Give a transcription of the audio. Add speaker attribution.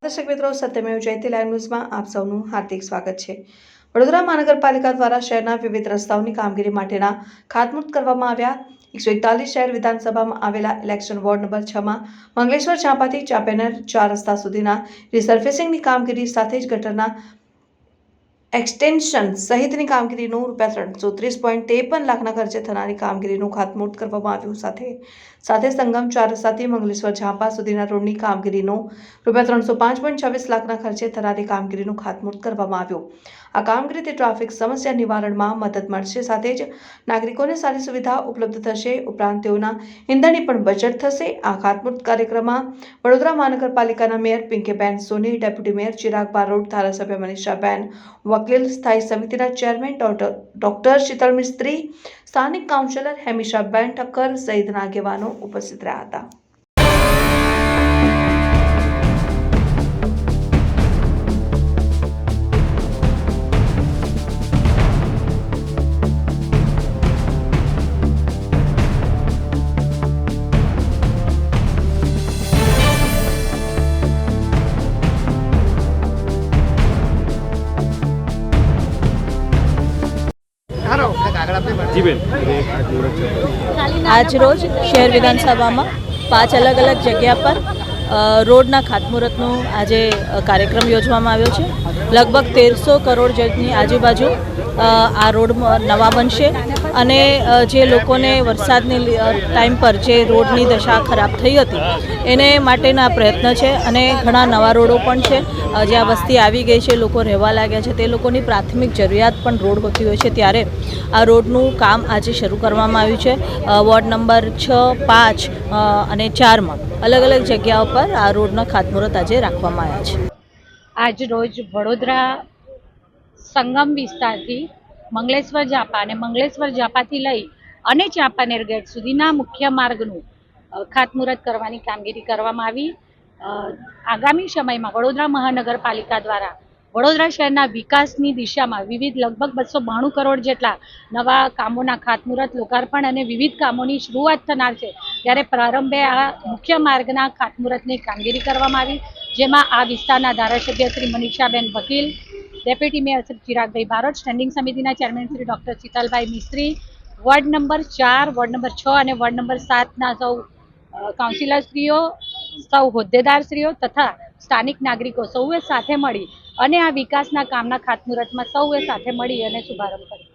Speaker 1: દર્શક મિત્રો, સત્યમેવ જયતે લાઈવ ન્યૂઝમાં આપ સૌનું હાર્દિક સ્વાગત છે। વડોદરા મહાનગરપાલિકા દ્વારા શહેરના વિવિધ રસ્તાઓની કામગીરી માટેના ખાતમુહૂર્ત કરવામાં આવ્યા। 141 શહેર વિધાનસભામાં આવેલા ઇલેક્શન વોર્ડ નંબર 6માં મંગલેશ્વર ચાંપાથી ચાંપેનર 4 રસ્તા સુધીના રિસર્ફેસિંગની કામગીરી સાથે જ ગટરના એક્સટેન્શન સહિતની કામગીરીનું ₹330.53 લાખના ખર્ચે થનારી કામગીરીનું ખાતમુહૂર્ત કરવામાં આવ્યું। સાથે સંગમ 4 રસ્તાથી મંગલેશ્વર ઝાંપા સુધીના રોડની કામગીરીનું ₹305.26 લાખના ખર્ચે થનારી કામગીરીનું ખાતમુહૂર્ત કરવામાં આવ્યું। આ કામગીરીથી ટ્રાફિક સમસ્યા નિવારણમાં મદદ મળશે, સાથે જ નાગરિકોને સારી સુવિધા ઉપલબ્ધ થશે, ઉપરાંત તેઓના ઈંધણની પણ બચત થશે। આ ખાતમુહૂર્ત કાર્યક્રમમાં વડોદરા મહાનગરપાલિકાના મેયર પિંકીબેન સોની, ડેપ્યુટી મેયર ચિરાગ બારોટ, ધારાસભ્ય મનીષાબેન વકીલ, સ્થાયી સમિતિના ચેરમેન ડોક્ટર શીતલ મિસ્ત્રી, સ્થાનિક કાઉન્સિલર હેમિશાબેન ઠક્કર સહિતના આગેવાનો ઉપસ્થિત રહ્યા હતા।
Speaker 2: આજ રોજ શહેર વિધાનસભામાં 5 અલગ અલગ જગ્યા પર રોડના ખાતમુહૂર્તનો આજે કાર્યક્રમ યોજવામાં આવ્યો છે। લગભગ 1300 કરોડ જેટલી આજુબાજુ આ રોડ નવા બનશે અને જે લોકોને વરસાદની ટાઈમ પર જે રોડની દશા ખરાબ થઈ હતી એને માટેના પ્રયત્ન છે અને ઘણા નવા રોડો પણ છે। જ્યાં વસ્તી આવી ગઈ છે, લોકો રહેવા લાગ્યા છે, તે લોકોની પ્રાથમિક જરૂરિયાત પણ રોડ હોતી હોય છે, ત્યારે આ રોડનું કામ આજે શરૂ કરવામાં આવ્યું છે। વોર્ડ નંબર 6, 5 અને 4માં અલગ અલગ જગ્યાઓ પર આ રોડના ખાતમુહૂર્ત આજે રાખવામાં આવ્યા છે।
Speaker 3: આજ રોજ વડોદરા સંગમ વિસ્તારથી મંગલેશ્વર ઝાંપા અને મંગલેશ્વર ઝાંપાથી લઈ અને ચાંપાનેર ગેટ સુધીના મુખ્ય માર્ગનું ખાતમુહૂર્ત કરવાની કામગીરી કરવામાં આવી। આગામી સમયમાં વડોદરા મહાનગરપાલિકા દ્વારા વડોદરા શહેરના વિકાસની દિશામાં વિવિધ લગભગ 292 કરોડ જેટલા નવા કામોના ખાતમુહૂર્ત, લોકાર્પણ અને વિવિધ કામોની શરૂઆત થનાર છે, ત્યારે પ્રારંભે આ મુખ્ય માર્ગના ખાતમુહૂર્તની કામગીરી કરવામાં આવી, જેમાં આ વિસ્તારના ધારાસભ્ય શ્રી મનીષાબેન વકીલ, ડેપ્યુટી મેયર શ્રી ચિરાગભાઈ બારોટ, સ્ટેન્ડિંગ સમિતિના ચેરમેન શ્રી ડોક્ટર શીતલભાઈ મિસ્ત્રી, વોર્ડ નંબર 4, વોર્ડ નંબર 6 અને વોર્ડ નંબર 7ના સૌ કાઉન્સિલરશ્રીઓ, સૌ હોદ્દેદારશ્રીઓ તથા સ્થાનિક નાગરિકો સૌએ સાથે મળી અને આ વિકાસના કામના ખાતમુહૂર્તમાં સૌએ સાથે મળી અને શુભારંભ કર્યો।